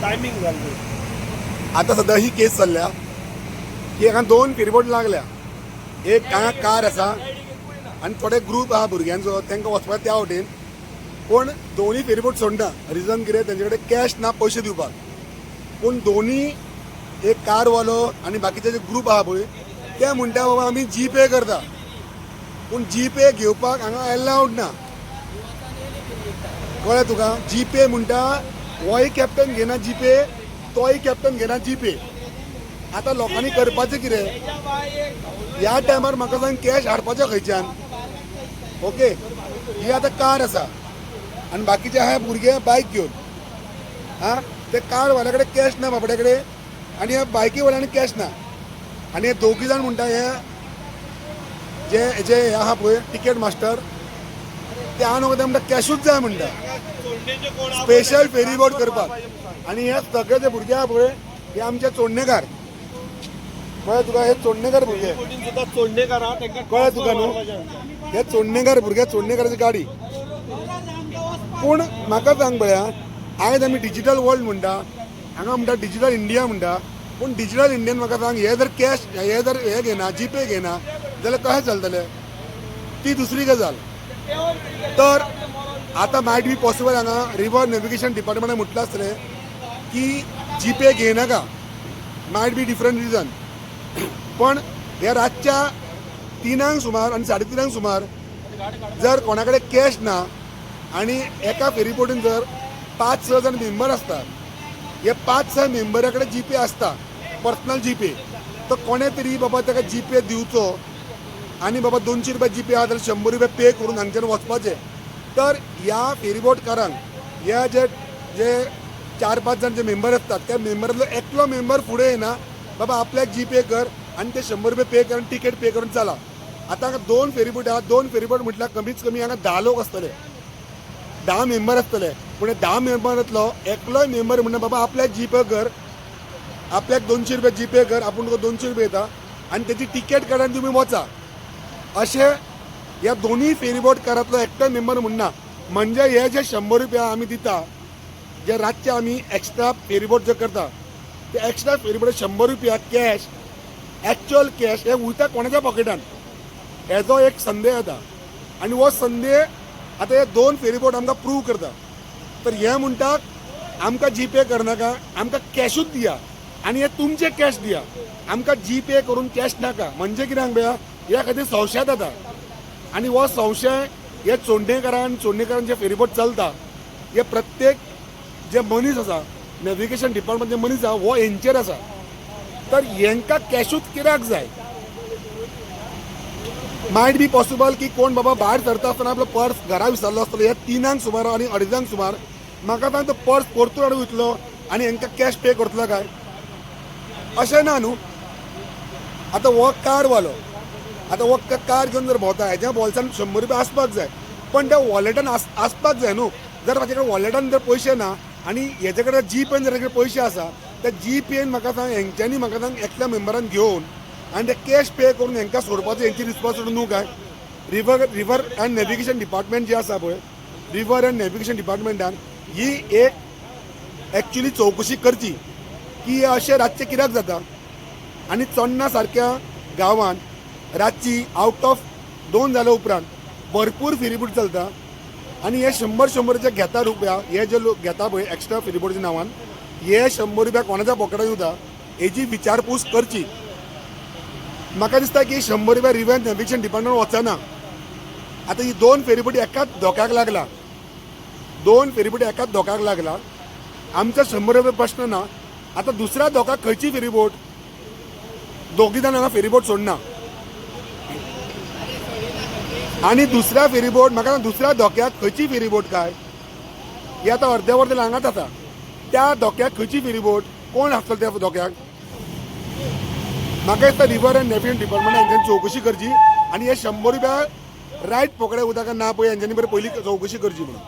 Timing झालं आता सध्या ही केस चल्ल्या की हांगा दोन फेरीबोट लागल्या. एक हांगा कार आसा आनी थोडे ग्रूप आहा भुरग्यांचो तांकां वचपाक त्या वटेन. पूण दोन्ही फेरीबोट सोडना. रिजन कितें, तेंचे कडेन कॅश ना पयशे दिवपाक. पूण दोन्ही एक कारवालो आनी बाकीचे जे ग्रूप आहा पळय ते म्हणटा बाबा आमी जी पे करता. पूण जी पे घेवपाक हांगा अलावड ना. कळ्ळें तुका? जी पे म्हणटा होय कॅप्टन घेना जी पे, तोय कॅप्टन घेना जी पे. आतां लोकांनी करपाचें कितें? ह्या टायमार म्हाका सांग कॅश हाडपाचें खंयच्यान? ओके, ही आतां कार आसा आनी बाकीचे आहा भुरगे बायक घेवन. आं, ते कारवाल्या कडेन कॅश ना बाबड्या कडेन आनी ह्या बायकीवाल्यांनी कॅश ना. आनी हे दोगी जाण म्हणटा हे जे आहा पळय टिकेट मास्टर ते हांव नको ते म्हणटा कॅशूच जाय म्हणटा स्पेशल फेरीबोट करपाक. आनी हे सगळे जे भुरगे आहा पळय हे आमचे चोडणेकार. कळ्ळें तुका? हे चोडणेकार भुरगे कळ्ळें तुका न्हू? हे चोडणेकार भुरगे, चोडणेकाराची गाडी. पूण म्हाका सांग पळया, आयज आमी डिजिटल वर्ल्ड म्हणटा, हांगा म्हणटा डिजिटल इंडिया म्हणटा. पूण डिजिटल इंडियन म्हाका सांग हे जर कॅश हे जर हे घेना जी पे घेना जाल्यार कशें चलतलें? ती दुसरी गजाल. तर आतां मायट बी पॉसिबल हांगा रिवर नॅविगेशन डिपार्टमेंटान म्हटलें आसतलें की जी पे घेयनाका. Might be different reason. पण हे रातच्या 3 सुमार आनी 3:30 सुमार जर कोणा कडेन कॅश ना आनी एका फेरीबोटीन जर 5-6 जाण मेंबर आसता, हे 5-6 मेंबरा कडेन जी पे आसता, पर्सनल जी पे. तर कोणे तरी बाबा ताका जी पे दिवचो आनी बाबा 200 रुपया जी पे आहा जाल्यार 100 रुपया पे करून हांगच्यान वचपाचें. तर ह्या फेरीबोटकारांक ह्या जे 4-5 जाण जे मेंबर आसतात त्या मेंबरांतलो एकलो मेंबर फुडें येना बाबा आपल्याक जी पे कर आनी ते 100 रुपया पे कर आनी टिकेट पे करून चला. आतां हांगा 2 फेरीबोट आहा. 2 फेरीबोट म्हटल्यार कमीत कमी हांगा 10 लोक आसतले, 10 मेंबर आसतले. पूण 10 मेंबरांतलो एकलोय मेंबर म्हणटा बाबा आपल्याक जी पे कर, आपल्याक 200 रुपया जी पे कर, आपूण तुका 200 रुपया येता आनी तेची टिकेट काड आनी तुमी वचा. अशें ह्या दोन्ही फेरीबोटकारांतलो एकटो मेंबर म्हणना. म्हणजे हे जे 100 रुपया आमी दिता, जे रातचे आमी एक्स्ट्रा फेरीबोट जे करता, ते एक्स्ट्रा फेरीबोट 100 रुपया कॅश, एक्च्युअल कॅश हे वयता कोणाच्या पॉकेटान, हेजो एक संदेह येता. आनी हो संदेह आतां हे 2 फेरीबोट आमकां प्रूव करता. तर हे म्हणटात आमकां जी पे करनाका, आमकां कॅशूच दिया आनी हे तुमचे कॅश दिया, आमकां जी पे करून कॅश नाका. म्हणजे कित्याक पळया, ह्या खातीर संशय जाता. आनी हो संशय हे चोडणेकारांचे फेरीबोट चलता हे प्रत्येक जे मनीस आसा, नॅविगेशन डिपार्टमेंट जे मनीस आसा हो हेंचेर आसा. तर हेंकां कॅशूच कित्याक जाय? मायट बी पॉसिबल की कोण बाबा भायर सरता आसतना आपलो पर्स घरा विसरलो आसतलो. हे 3 सुमार आनी 2:30 सुमार म्हाका सांग तो पर्स परतून हाडून वयतलो आनी हेंकां कॅश पे करतलो काय? अशें ना न्हू. आतां हो कारवालो आतां हो कार घेवन जर भोंवता, हेज्या बॉल्सान 100 रुपया आसपाक जाय. पण त्या वॉलेटान आसपाक जाय न्हू. जर म्हाजे कडेन वॉलेटान जर पयशे ना आनी हेजे कडेन जी पेन जर पयशे आसा, त्या जी पेन म्हाका सांग हेंच्यांनी म्हाका सांग एकल्या मेंबरान घेवन आनी ते कॅश पे करून हेंकां सोडपाचो हेंची रिस्पॉन्सिबिलिटी न्हू काय? रिवर एंड नॅविगेशन डिपार्टमेंट जे आसा पळय, रिवर एंड नॅविगेशन डिपार्टमेंटान ही एक एक्च्युली चवकशी करची की अशें रातचें कित्याक जाता. आनी चोडणा सारक्या गांवांत रातची आउट ऑफ 2 जाल्या उपरांत भरपूर फेरीबोट चलता आनी हे 100 जे घेता रुपया, हे जे लोक घेता पळय एक्स्ट्रा फेरीबोटच्या नांवान, हे 100 रुपया कोणाच्या पॉकेटान येता हेजी विचारपूस करची. म्हाका दिसता की 100 रुपया रिवर नॅविगेशन डिपार्टमेंट वचना. आतां ही 2 फेरीबोटी एकाच धोक्याक लागला, 2 फेरीबोटी एकाच धोक्याक लागला. आमच्या 100 रुपया प्रश्न ना. आतां दुसऱ्या धोक्याक खंयची फेरीबोट? दोगी जाण हांगा फेरीबोट सोडना आनी दुसऱ्या फेरीबोट म्हाका दुसऱ्या धोक्याक खंयची फेरीबोट काय? ही आतां अर्दे वर जाल्यार हांगाच आसा. त्या धोक्याक खंयची फेरीबोट? कोण आसतलो त्या धोक्याक? म्हाका दिसता रिवर एंड नॅविगेशन डिपार्टमेंटान हेंच्यांनी चवकशी करची आनी हे 100 रुपया रायट पॉकेटाक उदक ना पळय हेंच्यांनी बरें पयलीं चवकशी करची म्हणून.